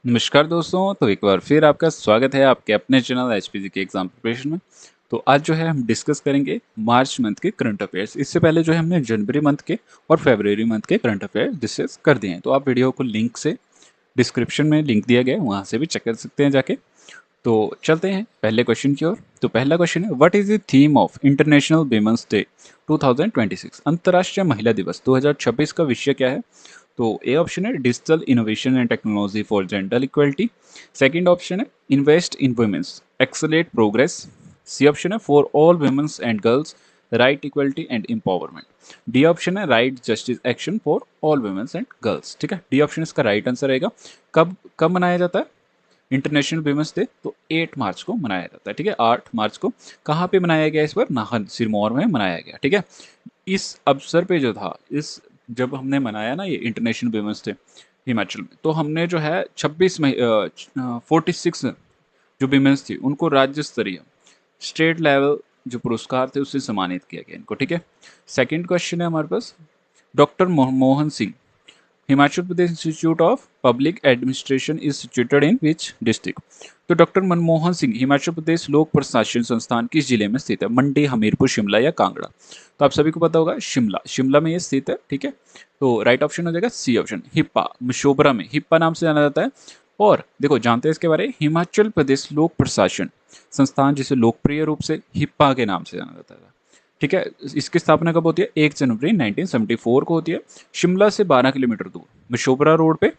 नमस्कार दोस्तों, तो एक बार फिर आपका स्वागत है आपके अपने चैनल एचपीजी के एग्जाम प्रिपरेशन में। तो आज जो है हम डिस्कस करेंगे मार्च मंथ के करंट अफेयर्स। इससे पहले जो है हमने जनवरी मंथ के और फरवरी मंथ के करंट अफेयर डिस्कस कर दिए हैं। तो आप वीडियो को लिंक से डिस्क्रिप्शन में लिंक दिया गया है, वहाँ से भी चेक कर सकते हैं जाके। तो चलते हैं पहले क्वेश्चन की ओर। तो पहला क्वेश्चन है, what is the theme of international women's day 2026? अंतर्राष्ट्रीय महिला दिवस 2026 का विषय क्या है? तो ए ऑप्शन है digital innovation and technology for gender equality. Second option है invest in women's accelerate progress. C option है for all women's and girls right equality and empowerment. D option है right justice action for all women's and girls. ठीक है, D option इसका right answer रहेगा। कब कब मनाया जाता है इंटरनेशनल विमेंस डे? तो 8 मार्च को मनाया जाता है। ठीक है, 8 मार्च को। कहाँ पे मनाया गया? इस बार नाहन सिरमौर में मनाया गया। ठीक है, इस अवसर पे जो था, इस जब हमने मनाया ना ये इंटरनेशनल विमेंस डे हिमाचल में, तो हमने जो है 46 जो विमेंस थी उनको राज्य स्तरीय स्टेट लेवल जो पुरस्कार थे उससे सम्मानित किया गया इनको। ठीक है, सेकंड क्वेश्चन है हमारे पास, doctor Manmohan Singh Himachal Pradesh institute of public administration is situated in which district? तो डॉक्टर मनमोहन सिंह हिमाचल प्रदेश लोक प्रशासन संस्थान किस जिले में स्थित है? मंडी, हमीरपुर, शिमला या कांगड़ा? तो आप सभी को पता होगा शिमला, शिमला में ये स्थित है। ठीक है, तो राइट ऑप्शन हो जाएगा सी ऑप्शन, हिप्पा मशोबरा में, हिप्पा नाम से जाना जाता है। और देखो जानते हैं इसके बारे में, हिमाचल प्रदेश लोक प्रशासन संस्थान जिसे लोकप्रिय रूप से हिप्पा के नाम से जाना जाता है। ठीक है, इसकी स्थापना कब होती है? 1 जनवरी 1974 को होती है। शिमला से 12 किलोमीटर दूर मशोबरा रोड पे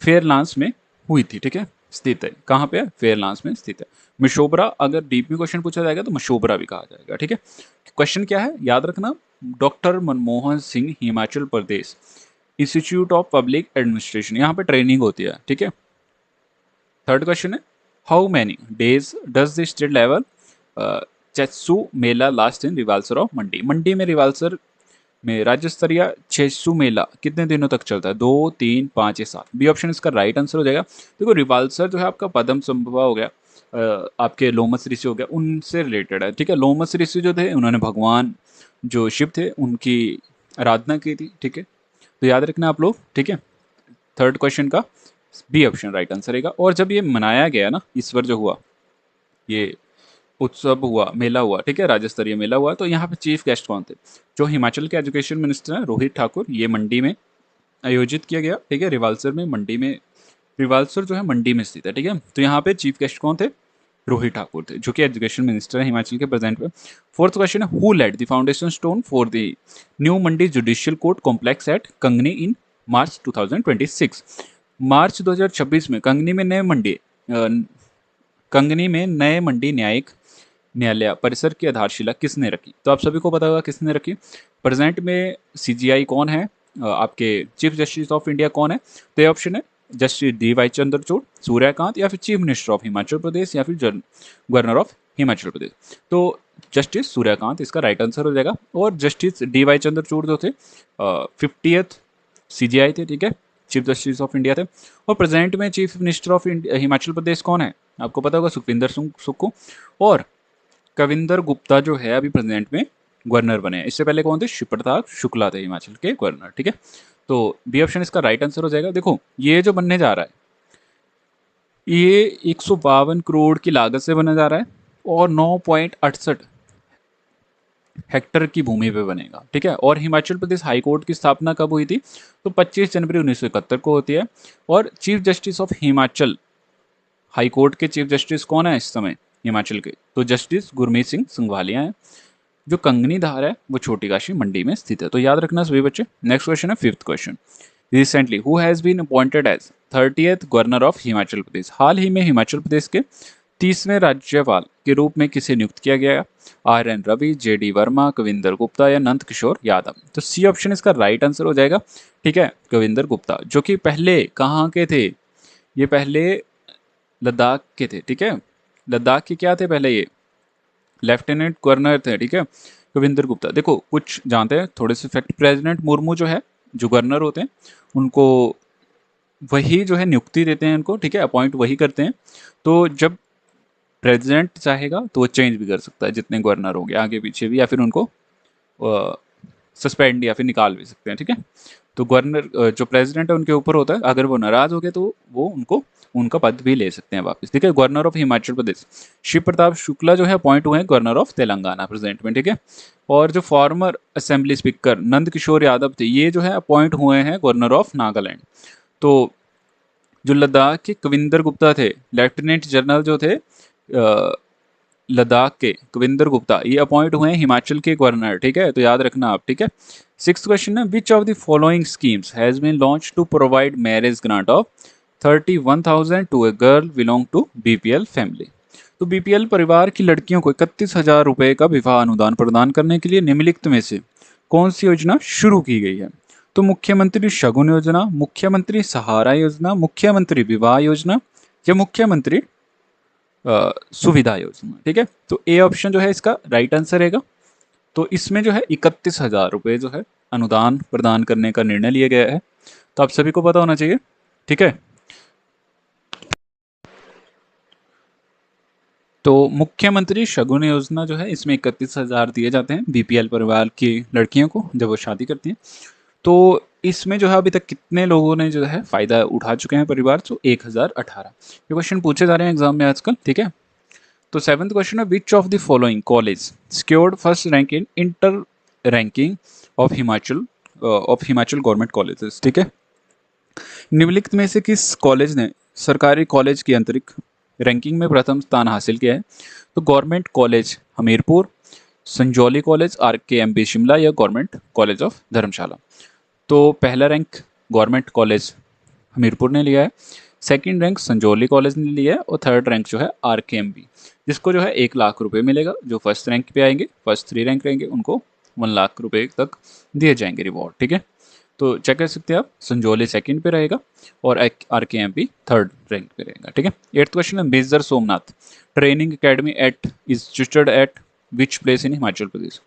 फेयरलांस में हुई थी। ठीक है, स्थित है। कहाँ पे है? फेयरलांस में स्थित है मशोबरा। अगर डीप में क्वेश्चन पूछा जाएगा तो मशोबरा भी कहा जाएगा। ठीक है, क्वेश्चन क्या है याद रखना, doctor Manmohan Singh Himachal Pradesh institute of public administration, यहाँ पे ट्रेनिंग होती है। ठीक है, थर्ड क्वेश्चन है, how many days does the state level Chetsu mela last in Rewalsar of Mandi? Mandi में रिवाल्सर में राज्य स्तरीय चेत्सू मेला कितने दिनों तक चलता है? 2, 3, 5 या 7? बी ऑप्शन इसका राइट आंसर हो जाएगा। देखो रिवाल्सर जो है आपका पद्म संभवा हो गया, आपके लोमस ऋषि हो गया, उनसे रिलेटेड है। ठीक है, लोमस ऋषि जो थे उन्होंने भगवान जो शिव थे उनकी आराधना की थी। ठीक है, तो याद रखना आप लोग। ठीक है, थर्ड क्वेश्चन का बी ऑप्शन राइट आंसर रहेगा। और जब ये मनाया गया ना, इस बार जो हुआ ये उत्सव हुआ, मेला हुआ, ठीक है, राज्य स्तरीय मेला हुआ, तो यहाँ पे चीफ गेस्ट कौन थे? जो हिमाचल के एजुकेशन मिनिस्टर हैं रोहित ठाकुर, ये मंडी में आयोजित किया गया। ठीक है, रिवाल्सर में, मंडी में, रिवाल्सर जो है मंडी में स्थित है। ठीक है, तो यहाँ पे चीफ गेस्ट कौन थे? रोहित ठाकुर थे, जो कि एजुकेशन मिनिस्टर है हिमाचल के प्रेजेंट में। फोर्थ क्वेश्चन है, who laid the foundation stone for the new Mandi judicial court complex at Kangni in मार्च 2026? मार्च 2026 में कंगनी में नए मंडी न्यायिक न्यायालय परिसर की आधारशिला किसने रखी? तो आप सभी को पता होगा किसने रखी। प्रेजेंट में सीजीआई कौन है? आपके चीफ जस्टिस ऑफ इंडिया कौन है? तो ये ऑप्शन है justice D Y Chandrachud, Suryakant, या फिर chief minister of Himachal Pradesh, या फिर गवर्नर ऑफ हिमाचल प्रदेश। तो जस्टिस सूर्यकांत इसका राइट आंसर हो जाएगा। और जस्टिस डी वाई चंद्रचूड़ जो थे 50th सीजीआई थे। ठीक है, चीफ जस्टिस ऑफ इंडिया थे। और प्रेजेंट में चीफ मिनिस्टर ऑफ हिमाचल प्रदेश कौन है? आपको पता होगा सुखविंदर सिंह सुक्खू। और कविंदर गुप्ता जो है अभी प्रेजेंट में गवर्नर बने हैं। इससे पहले कौन थे? शिवप्रताप शुक्ला थे हिमाचल के गवर्नर। ठीक है, तो बी ऑप्शन इसका राइट आंसर हो जाएगा। देखो ये जो बनने जा रहा है ये 152 करोड़ की लागत से बनने जा रहा है और 9.68 हेक्टर की भूमि पे बनेगा। ठीक है, और हिमाचल प्रदेश हाई कोर्ट की स्थापना कब हुई थी? तो 25 जनवरी 1971 को होती है। और chief justice of Himachal high court के चीफ जस्टिस कौन है इस समय हिमाचल के? तो जस्टिस गुरमीत सिंह संघवालिया हैं। जो कंगनी धार है वो छोटी काशी मंडी में स्थित है। तो याद रखना सभी बच्चे। नेक्स्ट क्वेश्चन है fifth question, recently who has been appointed as 30th governor of Himachal Pradesh? हाल ही में हिमाचल प्रदेश के 30वें राज्यपाल के रूप में किसे नियुक्त किया गया? R N Ravi, J D Verma, Kavinder Gupta या नंद किशोर यादव? तो सी ऑप्शन इसका राइट आंसर हो जाएगा। ठीक है, कविंदर गुप्ता, जो कि पहले कहाँ के थे? ये पहले लद्दाख के थे। ठीक है, लद्दाख के क्या थे पहले? ये लेफ्टिनेंट गवर्नर थे। ठीक है, कविंदर गुप्ता। देखो कुछ जानते हैं थोड़े से फैक्ट, प्रेसिडेंट मुर्मू जो है, जो गवर्नर होते हैं उनको वही जो है नियुक्ति देते हैं इनको। ठीक है, अपॉइंट वही करते हैं। तो जब प्रेसिडेंट चाहेगा तो वो चेंज भी कर सकता है, जितने गवर्नर हो गए आगे पीछे भी, या फिर उनको सस्पेंड या फिर निकाल भी सकते हैं। ठीक है, तो गवर्नर जो प्रेसिडेंट है उनके ऊपर होता है, अगर वो नाराज हो गए तो वो उनको उनका पद भी ले सकते हैं वापस। ठीक है, गवर्नर ऑफ हिमाचल प्रदेश शिव प्रताप शुक्ला जो है अपॉइंट हुए हैं गवर्नर ऑफ तेलंगाना प्रेजेंट में। ठीक है, और जो फॉर्मर असेंबली स्पीकर नंद किशोर यादव थे, ये जो है अपॉइंट हुए हैं गवर्नर ऑफ नागालैंड। तो जो लद्दाख के कविंदर गुप्ता थे, लेफ्टिनेंट जनरल जो थे लद्दाख के कविंदर गुप्ता, ये अपॉइंट हुए हैं हिमाचल के गवर्नर। ठीक है, तो याद रखना आप। ठीक है, सिक्स क्वेश्चन है, which of the following schemes has been launch to provide marriage grant of 31,000 to a girl belong to BPL family. तो बीपीएल परिवार की लड़कियों को 31,000 रुपए का विवाह अनुदान प्रदान करने के लिए निम्नलिखित में से कौन सी योजना शुरू की गई है? तो मुख्यमंत्री शगुन योजना, मुख्यमंत्री सहारा योजना, मुख्यमंत्री विवाह योजना या मुख्यमंत्री सुविधा योजना। ठीक है, तो ए ऑप्शन जो है इसका राइट आंसर रहेगा। तो इसमें जो है 31,000 रुपये जो है अनुदान प्रदान करने का निर्णय लिया गया है, तो आप सभी को पता होना चाहिए। ठीक है, तो मुख्यमंत्री शगुन योजना जो है इसमें 31,000 दिए जाते हैं बीपीएल परिवार की लड़कियों को जब वो शादी करती हैं। तो इसमें जो है अभी तक कितने लोगों ने जो है फायदा उठा चुके हैं परिवार? तो 1018। ये क्वेश्चन पूछे जा रहे हैं एग्जाम में आजकल। ठीक है, तो सेवंथ क्वेश्चन है, which of the following college secured first rank in inter ranking of Himachal government colleges. ठीक है, निम्नलिखित में से किस कॉलेज ने सरकारी कॉलेज की आंतरिक रैंकिंग में प्रथम स्थान हासिल किया है? तो government college Hamirpur, Sanjauli college RKMB Shimla या गवर्नमेंट कॉलेज ऑफ धर्मशाला। तो पहला रैंक गवर्नमेंट कॉलेज हमीरपुर ने लिया है, सेकंड रैंक संजौली कॉलेज ने लिया है और थर्ड रैंक जो है RKMB, जिसको जो है 1 लाख रुपए मिलेगा। जो फर्स्ट रैंक पे आएंगे, फर्स्ट 3 रैंक रहेंगे, उनको 1 लाख रुपए तक दिए जाएंगे रिवॉर्ड। ठीक है, तो चेक कर सकते हैं आप, संजौली सेकंड पे रहेगा और RKMB थर्ड रैंक पे रहेगा। ठीक है, एट्थ क्वेश्चन है, Major Somnath training academy at is situated at which place in Himachal Pradesh?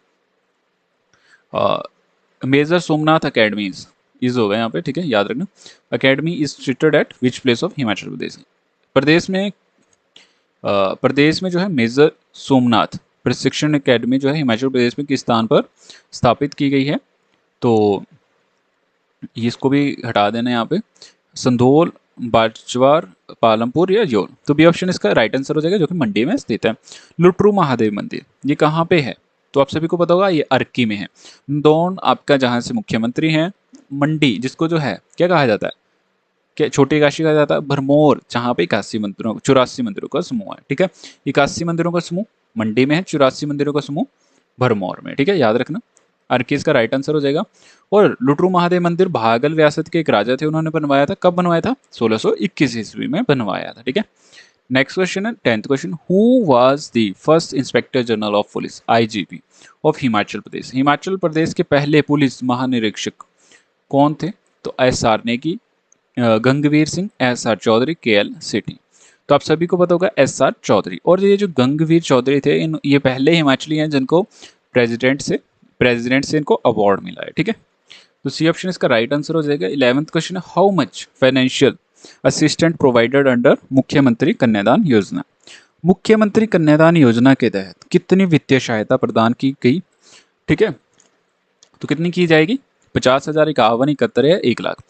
Major Somnath academies is होगा यहाँ पे। ठीक है, याद रखना, academy is situated at which place of Himachal Pradesh. Pradesh में जो है मेजर सोमनाथ प्रशिक्षण अकेडमी जो है हिमाचल प्रदेश में किस स्थान पर स्थापित की गई है? तो इसको भी हटा देना यहाँ पे, संधोल, बाजवार, पालमपुर या योल। तो बी ऑप्शन इसका राइट आंसर हो जाएगा, जो कि मंडी में स्थित है। लुटरू महादेव मंदिर ये कहाँ पे है? तो आप सभी को पता होगा, ये अर्की में है। नंदौर आपका जहाँ से मुख्यमंत्री हैं, मंडी जिसको जो है क्या कहा जाता है, क्या छोटी काशी कहा जाता है, भरमौर जहाँ पे 84 मंदिरों का समूह है। ठीक है, 81 मंदिरों का समूह मंडी में है, 84 मंदिरों का समूह भरमौर में। ठीक है, याद रखना, अर्कीस का राइट आंसर हो जाएगा। और लुटरू महादेव मंदिर भागल रियासत के एक राजा थे, उन्होंने बनवाया था। कब बनवाया था? 1621 ईस्वी में बनवाया था। ठीक है, नेक्स्ट क्वेश्चन है 10th question, who was the first inspector general of police IGP of Himachal Pradesh? Himachal Pradesh के पहले पुलिस महानिरीक्षक कौन थे? तो SR Negi, गंगवीर Singh, SR Chaudhary, KL सेठी। तो आप सभी को पता होगा SR चौधरी। और ये जो गंगवीर चौधरी थे, ये पहले हिमाचली हैं जिनको प्रेसिडेंट से इनको अवार्ड मिला है। ठीक है, तो सी ऑप्शन इसका राइट आंसर हो जाएगा। 11th क्वेश्चन है, how much financial assistant provided under मुख्यमंत्री कन्यादान योजना? मुख्यमंत्री कन्यादान योजना के तहत कितनी वित्तीय सहायता प्रदान की गई? ठीक है, तो कितनी की जाएगी? 50,000, 51, 71 या 1 लाख।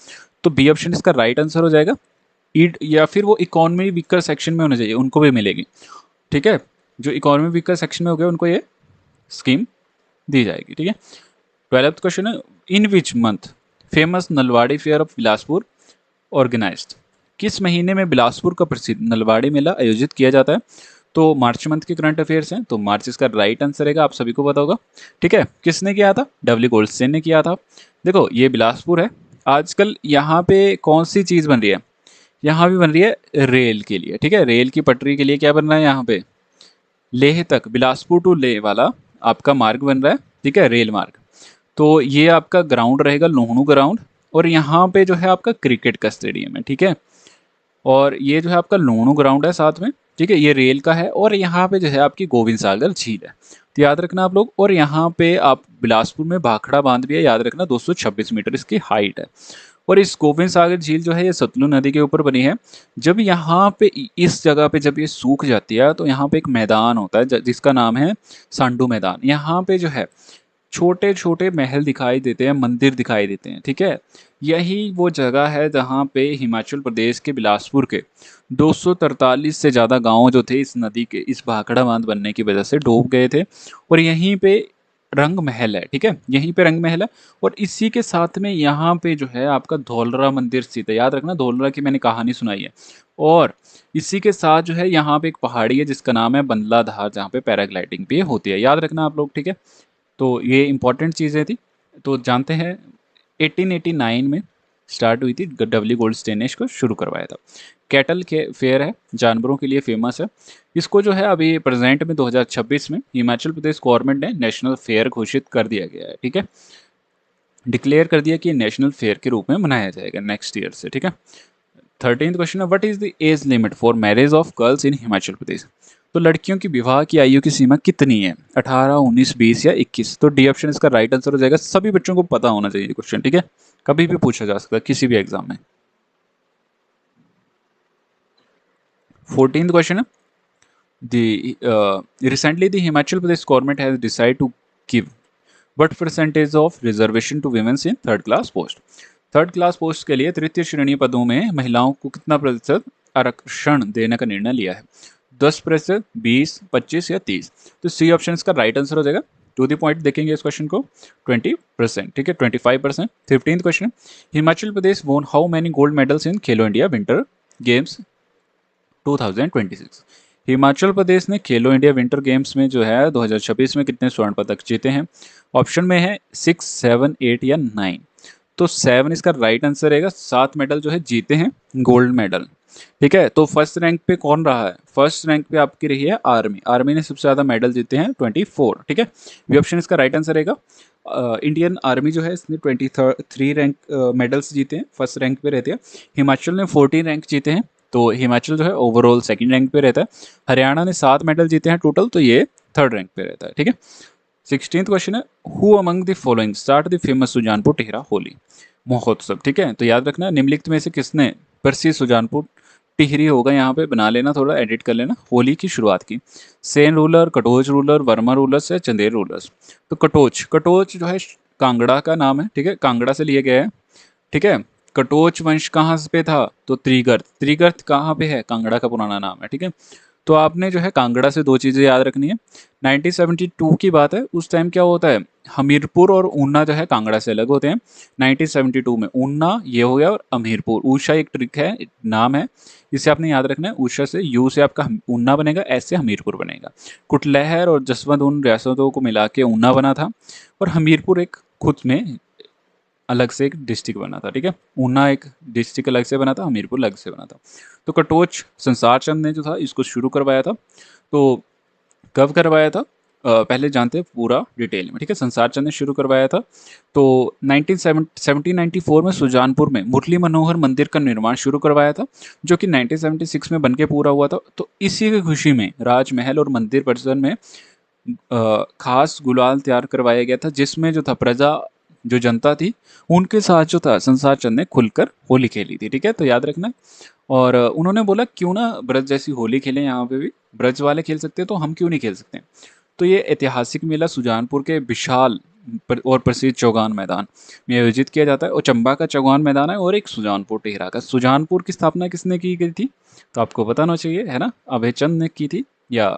तो बी ऑप्शन इसका राइट आंसर हो जाएगा। ईड या फिर वो इकोनॉमी वीकर सेक्शन में होने चाहिए, उनको भी मिलेगी। ठीक है, जो इकोनॉमी वीकर सेक्शन में हो गया उनको ये स्कीम दी जाएगी। ठीक है, 12th क्वेश्चन है, in which month famous Nalwari fair of Bilaspur organised? किस महीने में बिलासपुर का प्रसिद्ध नलवाड़ी मेला आयोजित किया जाता है? तो मार्च मंथ के करंट अफेयर्स हैं, तो मार्च इसका राइट आंसर रहेगा, आप सभी को पता होगा। ठीक है, किसने किया था? डब्ल्यू गोल्डस्टेन ने किया था। देखो ये बिलासपुर है, आजकल यहाँ पे कौन सी चीज़ बन रही है? यहाँ भी बन रही है रेल के लिए। ठीक है, रेल की पटरी के लिए क्या बन रहा है यहाँ पे? लेह तक, बिलासपुर टू लेह वाला आपका मार्ग बन रहा है। ठीक है, रेल मार्ग। तो ये आपका ग्राउंड रहेगा लोहणू ग्राउंड, और यहाँ पे जो है आपका क्रिकेट का स्टेडियम है। ठीक है, और ये जो है आपका लोहणू ग्राउंड है साथ में। ठीक है, ये रेल का है, और यहाँ पे जो है आपकी गोविंद सागर झील है, तो याद रखना आप लोग। और यहाँ पे आप बिलासपुर में भाखड़ा बांध भी है, याद रखना, 226 मीटर इसकी हाइट है। और इस गोविंद सागर झील जो है ये सतलुज नदी के ऊपर बनी है। जब यहाँ पे इस जगह पे जब ये सूख जाती है, तो यहाँ पे एक मैदान होता है जिसका नाम है सांडू मैदान। यहाँ पे जो है छोटे छोटे महल दिखाई देते हैं, मंदिर दिखाई देते हैं, ठीक है। यही वो जगह है जहाँ पे हिमाचल प्रदेश के बिलासपुर के 243 से ज़्यादा गांव जो थे इस नदी के, इस भाखड़ा बांध बनने की वजह से डूब गए थे। और यहीं पे रंग महल है, ठीक है, यहीं पे रंग महल है। और इसी के साथ में यहाँ पे जो है आपका धौलरा मंदिर स्थित है, याद रखना धौलरा की मैंने कहानी सुनाई है। और इसी के साथ जो है यहाँ पे एक पहाड़ी है जिसका नाम है बंदला धार, जहाँ पे पैराग्लाइडिंग भी होती है, याद रखना आप लोग, ठीक है। तो ये इंपॉर्टेंट चीज़ें थी। तो जानते हैं 1889 में स्टार्ट हुई थी, डब्ल्यू गोल्डस्टेन ने इसको शुरू करवाया था। कैटल के फेयर है, जानवरों के लिए फेमस है। इसको जो है अभी प्रेजेंट में 2026 में हिमाचल प्रदेश गवर्नमेंट ने नेशनल फेयर घोषित कर दिया गया है, ठीक है, डिक्लेयर कर दिया कि ये नेशनल फेयर के रूप में मनाया जाएगा नेक्स्ट ईयर से, ठीक है। 13th क्वेश्चन है, what is the age limit for marriage of girls in Himachal Pradesh. तो लड़कियों की विवाह की आयु की सीमा कितनी है, 18, 19, 20 या 21। तो डी ऑप्शन इसका राइट आंसर हो जाएगा। सभी बच्चों को पता होना चाहिए क्वेश्चन, ठीक है, कभी भी पूछा जा सकता है किसी भी एग्जाम में। 14th क्वेश्चन है, recently the Himachal Pradesh government has decided to give what percentage of reservation to women in third class post। Third class post के लिए तृतीय श्रेणी पदों में महिलाओं को कितना प्रतिशत आरक्षण देने का निर्णय लिया है, 10%, 20, 25 या 30। तो सी ऑप्शन इसका राइट आंसर हो जाएगा। टू द पॉइंट देखेंगे इस क्वेश्चन को, 20%, ठीक है, 25%। 15th क्वेश्चन, हिमाचल प्रदेश वोन how many gold medals in Khelo India winter games 2026। Himachal Pradesh ने खेलो इंडिया विंटर गेम्स में जो है 2026 में कितने स्वर्ण पदक जीते हैं। ऑप्शन में है 6, 7, 8 या 9। तो 7 इसका राइट आंसर रहेगा। 7 मेडल जो है जीते हैं, गोल्ड मेडल, ठीक है। तो फर्स्ट रैंक पे कौन रहा है, फर्स्ट रैंक पे आपकी रही है आर्मी। आर्मी ने सबसे ज्यादा मेडल जीते हैं 24, ठीक है। बी ऑप्शन इसका राइट आंसर रहेगा। इंडियन आर्मी जो है इसने 23 रैंक मेडल्स जीते हैं, फर्स्ट रैंक पे रहते हैं। हिमाचल ने 14 रैंक जीते हैं, तो हिमाचल जो है ओवरऑल सेकंड रैंक पे रहता है। हरियाणा ने 7 मेडल जीते हैं टोटल, तो ये थर्ड रैंक पे रहता है, ठीक है। 16th क्वेश्चन है, who among the following start the famous Sujanpur Tihra Holi महोत्सव, ठीक है। तो याद रखना निम्नलिखित में से किसने प्रसिद्ध सुजानपुर टिहरी होगा, यहाँ पे बना लेना, थोड़ा एडिट कर लेना, होली की शुरुआत की। Sen ruler, Katoch ruler, Verma rulers या चंदेर रूलर्स। तो कटोच, कटोच जो है कांगड़ा का नाम है, ठीक है, कांगड़ा से लिए गए हैं, ठीक है। कटोच वंश कहाँ पे था, तो त्रिगर्त। त्रिगर्त कहाँ पे है, कांगड़ा का पुराना नाम है, ठीक है। तो आपने जो है कांगड़ा से दो चीज़ें याद रखनी है। 1972 की बात है, उस टाइम क्या होता है, हमीरपुर और ऊना जो है कांगड़ा से अलग होते हैं। 1972 में ऊना ये हो गया और हमीरपुर। ऊषा एक ट्रिक है, नाम है, इसे आपने याद रखना है। ऊषा से यू से आपका ऊना बनेगा, एस से हमीरपुर बनेगा। कुटलहर और जसवंत उन रियासतों को मिला के ऊना बना था, और हमीरपुर एक खुद में अलग से एक डिस्ट्रिक्ट बना था, ठीक है। ऊना एक डिस्ट्रिक्ट अलग से बना था, हमीरपुर अलग से बना था। तो कटोच संसार चंद ने जो था इसको शुरू करवाया था। तो कब करवाया था, पहले जानते हैं पूरा डिटेल में, ठीक है। संसार चंद ने शुरू करवाया था। तो 1794 में सुजानपुर में मुरली मनोहर मंदिर का निर्माण शुरू करवाया था, जो कि 1976 में बनके पूरा हुआ था। तो इसी की खुशी में राजमहल और मंदिर परिसर में खास गुलाल तैयार करवाया गया था, जिसमें जो था प्रजा, जो जनता थी, उनके साथ जो था संसार चंद ने खुलकर होली खेली थी, ठीक है। तो याद रखना। और उन्होंने बोला क्यों ना ब्रज जैसी होली खेलें, यहाँ पे भी ब्रज वाले खेल सकते हैं, तो हम क्यों नहीं खेल सकते। तो ये ऐतिहासिक मेला सुजानपुर के विशाल और प्रसिद्ध चौगान मैदान में आयोजित किया जाता है। और चंबा का चौगान मैदान है, और एक सुजानपुर टिहरा का। सुजानपुर की स्थापना किसने की गई थी, तो आपको बताना चाहिए, है ना, अभय चंद ने की थी, या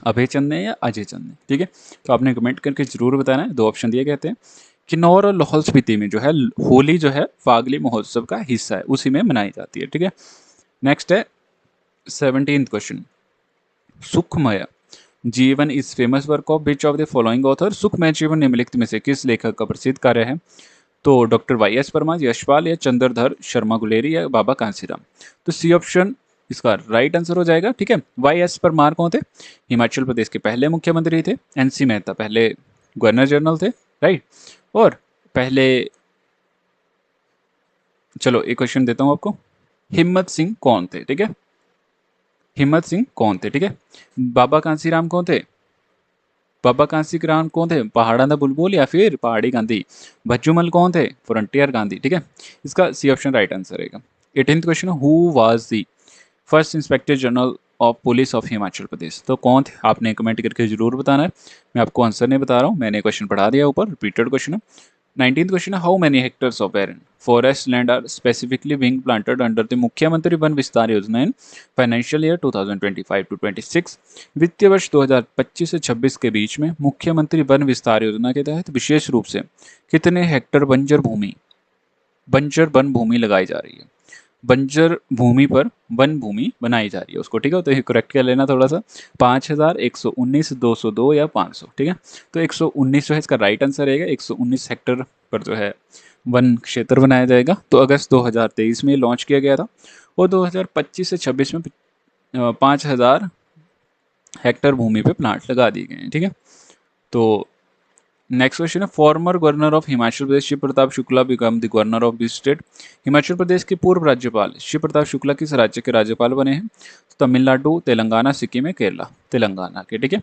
अभय चंद ने या अजय चंद ने, ठीक है। तो आपने कमेंट करके जरूर बताना है। 2 ऑप्शन दिए गए थे। किन्नौर और लाहौल स्पीति में जो है होली जो है फागली महोत्सव का हिस्सा है, उसी में मनाई जाती है, ठीक है। नेक्स्ट है 17th क्वेश्चन, सुखमय जीवन is famous work of which of the following author. सुखमय जीवन निम्नलिखित में से किस लेखक का प्रसिद्ध कार्य है। तो डॉक्टर वाई.एस. परमार, यशपाल या चंद्रधर शर्मा गुलेरी या बाबा कांसीराम। तो सी ऑप्शन इसका राइट आंसर हो जाएगा, ठीक है। वाई.एस. परमार कौन थे, हिमाचल प्रदेश के पहले मुख्यमंत्री थे। एन.सी. मेहता पहले गवर्नर जनरल थे, राइट। और पहले, चलो एक क्वेश्चन देता हूं आपको, हिम्मत सिंह कौन थे, ठीक है। हिम्मत सिंह कौन थे, ठीक है। बाबा कांसीराम कौन थे, बाबा कांसीराम कौन थे, पहाड़ा दा बुलबुल या फिर पहाड़ी गांधी। भज्जूमल कौन थे, फ्रंटियर गांधी, ठीक है। इसका सी ऑप्शन राइट आंसर रहेगा। 18th question, who was the first inspector general of police of Himachal Pradesh. तो कौन थे, आपने कमेंट करके जरूर बताना है। मैं आपको आंसर नहीं बता रहा हूँ, मैंने क्वेश्चन पढ़ा दिया ऊपर, रिपीटेड क्वेश्चन है। 19th क्वेश्चन है, how many hectares of barren forest land are specifically being planted under the Mukhyamantri Van Vistar Yojana in financial year 2025 to 26। वित्तीय वर्ष 2025 से 26 के बीच में मुख्यमंत्री वन विस्तार योजना के तहत विशेष रूप से कितने हेक्टर बंजर वन भूमि लगाई जा रही है। बंजर भूमि पर वन भूमि बनाई जा रही है उसको, ठीक है। तो ये करेक्ट कर लेना थोड़ा सा, 5000, 119, 202 या 500, ठीक है। तो 119 जो है इसका राइट आंसर रहेगा। 119 हेक्टर पर जो है वन क्षेत्र बनाया जाएगा। तो अगस्त 2023 में लॉन्च किया गया था और 2025 से 26 में 5000 हेक्टर भूमि पे प्लांट लगा दिए गए हैं, ठीक है। तो नेक्स्ट क्वेश्चन है, former governor of Himachal Pradesh Shiv Pratap Shukla become the governor of this state. Himachal Pradesh के पूर्व राज्यपाल शिव प्रताप शुक्ला किस राज्य के राज्यपाल बने हैं। तमिलनाडु, तेलंगाना, सिक्किम या केरला। तेलंगाना के, ठीक है।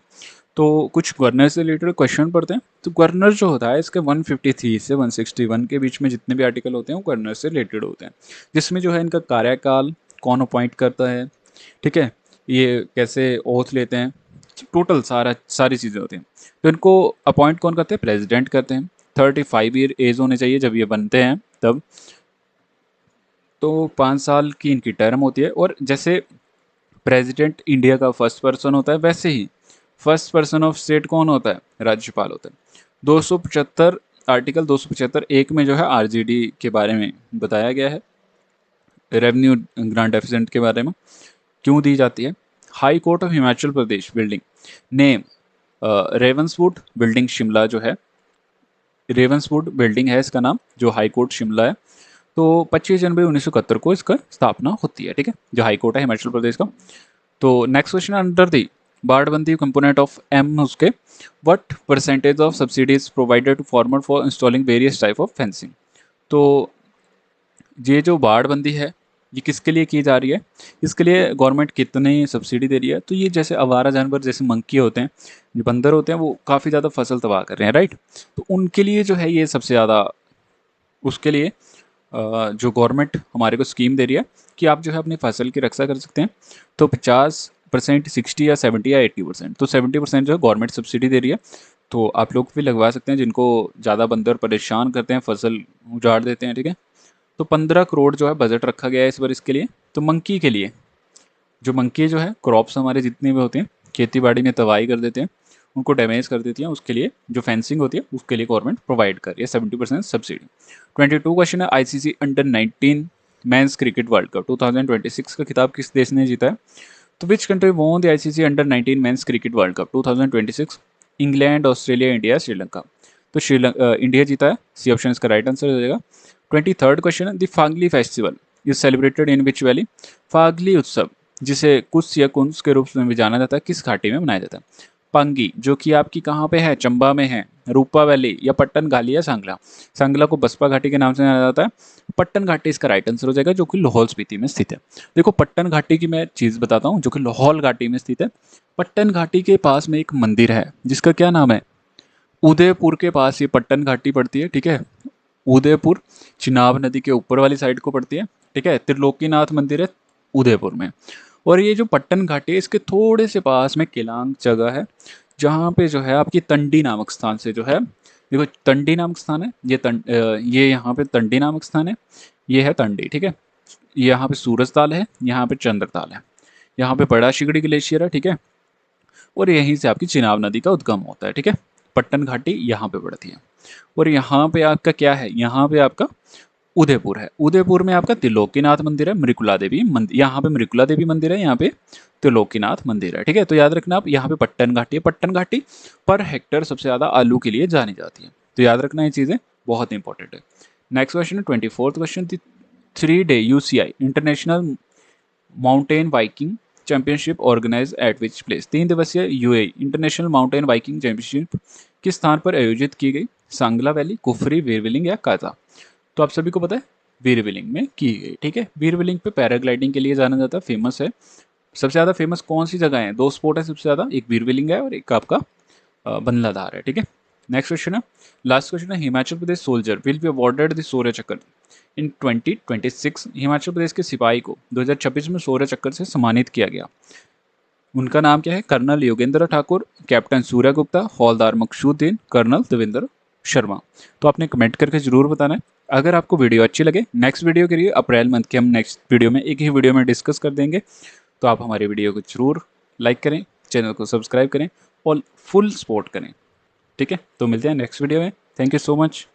तो कुछ गवर्नर से रिलेटेड क्वेश्चन पढ़ते हैं। तो गवर्नर जो होता है इसके 153 से 161 के बीच में जितने भी आर्टिकल होते हैं वो गवर्नर से रिलेटेड होते हैं, जिसमें जो है इनका कार्यकाल, कौन अपॉइंट करता है, ठीक है, ये कैसे ओथ लेते हैं, टोटल सारी चीज़ें होती हैं। तो इनको अपॉइंट कौन करते हैं, प्रेसिडेंट करते हैं। 35 ईयर एज होने चाहिए जब ये बनते हैं तब। तो 5 साल की इनकी टर्म होती है। और जैसे प्रेसिडेंट इंडिया का फर्स्ट पर्सन होता है, वैसे ही फर्स्ट पर्सन ऑफ स्टेट कौन होता है, राज्यपाल होता है। 275 आर्टिकल 275 एक में जो है आरजीडी के बारे में बताया गया है, रेवेन्यू ग्रांट डेफिसिट के बारे में क्यों दी जाती है। High court of Himachal Pradesh building name Ravenswood building Shimla जो है, रेवंसवुड बिल्डिंग है इसका नाम, जो हाई कोर्ट शिमला है। तो 25 जनवरी 1971 को इसका स्थापना होती है, ठीक है, जो हाई कोर्ट है हिमाचल प्रदेश का। तो नेक्स्ट क्वेश्चन, अंडर दी बाड़बंदी कंपोनेंट ऑफ एम उसके what percentage of subsidies provided to farmer for installing various type of fencing. तो ये जो बाड़बंदी है ये किसके लिए की जा रही है, इसके लिए गवर्नमेंट कितनी सब्सिडी दे रही है। तो ये जैसे आवारा जानवर जैसे मंकी होते हैं, जो बंदर होते हैं, वो काफ़ी ज़्यादा फसल तबाह कर रहे हैं, राइट। तो उनके लिए जो है ये सबसे ज़्यादा, उसके लिए जो गवर्नमेंट हमारे को स्कीम दे रही है कि आप जो है अपनी फसल की रक्षा कर सकते हैं। तो 50%, 60 या 70 या 80%, तो 70% जो है गवर्नमेंट सब्सिडी दे रही है। तो आप लोग भी लगवा सकते हैं जिनको ज़्यादा बंदर परेशान करते हैं, फसल उजाड़ देते हैं, ठीक है। तो 15 करोड़ जो है बजट रखा गया है इस बार इसके लिए। तो मंकी के लिए, जो मंकी जो है क्रॉप्स हमारे जितने भी होते हैं खेती बाड़ी में तबाही कर देते हैं, उनको डैमेज कर देती हैं, उसके लिए जो फेंसिंग होती है उसके लिए गवर्नमेंट प्रोवाइड कर रही है 70% सब्सिडी। 22 क्वेश्चन है, ICC under 19 men's cricket world cup 2026 का खिताब किस देश ने जीता है। तो which country won the ICC under 19 men's cricket world cup 2026। England, Australia, India, Sri Lanka. तो इंडिया जीता है, सी ऑप्शन इसका राइट आंसर हो जाएगा। 23rd क्वेश्चन है, the Phagli festival is celebrated in which valley. Phagli उत्सव, जिसे कुस या कुंस के रूप में भी जाना जाता है, किस घाटी में मनाया जाता है। पांगी, जो कि आपकी कहाँ पे है, चंबा में है। रूपा वैली या पट्टन घाटी या सांगला। सांगला को बसपा घाटी के नाम से जाना जाता है। पट्टन घाटी इसका राइट आंसर हो जाएगा, जो कि लाहौल स्पीति में स्थित है। देखो पट्टन घाटी की मैं चीज़ बताता हूँ, जो कि लाहौल घाटी में स्थित है। पट्टन घाटी के पास में एक मंदिर है जिसका क्या नाम है, उदयपुर के पास ये पट्टन घाटी पड़ती है, ठीक है। उदयपुर चिनाब नदी के ऊपर वाली साइड को पड़ती है, ठीक है। त्रिलोकीनाथ मंदिर है उदयपुर में। और ये जो पट्टन घाटी है इसके थोड़े से पास में केलांग जगह है, जहाँ पे जो है आपकी तंडी नामक स्थान से जो है, देखो तंडी नामक स्थान है, ये यहाँ पे तंडी नामक स्थान है, ये है तंडी, ठीक है। यहाँ पे सूरज ताल है, यहाँ पे चंद्र ताल है, यहाँ पे बड़ा शिगड़ी ग्लेशियर है, ठीक है। और यहीं से आपकी चिनाब नदी का उद्गम होता है, ठीक है। पट्टन घाटी यहाँ पे पड़ती है। और यहाँ पे आपका क्या है, यहाँ पे आपका उदयपुर है। उदयपुर में आपका त्रिलोकीनाथ मंदिर है, मृकुला देवी मंदिर, यहाँ पे मृकुला देवी मंदिर है, यहाँ पे त्रिलोकीनाथ मंदिर है, ठीक है। तो याद रखना आप, यहाँ पे पट्टन घाटी है। पट्टन घाटी पर हेक्टर सबसे ज़्यादा आलू के लिए जानी जाती है, तो याद रखना ये चीज़ें बहुत इंपॉर्टेंट है। नेक्स्ट क्वेश्चन है 24th question, 3-day UCI international mountain biking championship organize at which place. 3 दिवसीय U A international mountain biking championship किस स्थान पर आयोजित की गई। सांगला वैली, कुफरी, वीरविलिंग या काजा। तो आप सभी को पता है वीरविलिंग में की गई, ठीक है। वीरविलिंग पे पैराग्लाइडिंग के लिए जाना जाता है, फेमस है। सबसे ज़्यादा फेमस कौन सी जगह है, 2 स्पॉट है सबसे ज़्यादा, एक वीरविलिंग है और एक आपका बंदलाधार है, ठीक है। नेक्स्ट क्वेश्चन है, लास्ट क्वेश्चन है, Himachal Pradesh soldier will be awarded the Shaurya Chakra in 2026। Himachal Pradesh के सिपाही को 2026 में शौर्य चक्र से सम्मानित किया गया। उनका नाम क्या है? कर्नल योगेंद्र ठाकुर, कैप्टन सूर्य गुप्ता, हौलदार मकसूदुद्दीन, कर्नल देवेंद्र शर्मा। तो आपने कमेंट करके जरूर बताना है। अगर आपको वीडियो अच्छी लगे, नेक्स्ट वीडियो के लिए अप्रैल मंथ के हम नेक्स्ट वीडियो में एक ही वीडियो में डिस्कस कर देंगे। तो आप हमारी वीडियो को जरूर लाइक करें, चैनल को सब्सक्राइब करें और फुल सपोर्ट करें। ठीक है, तो मिलते हैं नेक्स्ट वीडियो में। Thank you so much.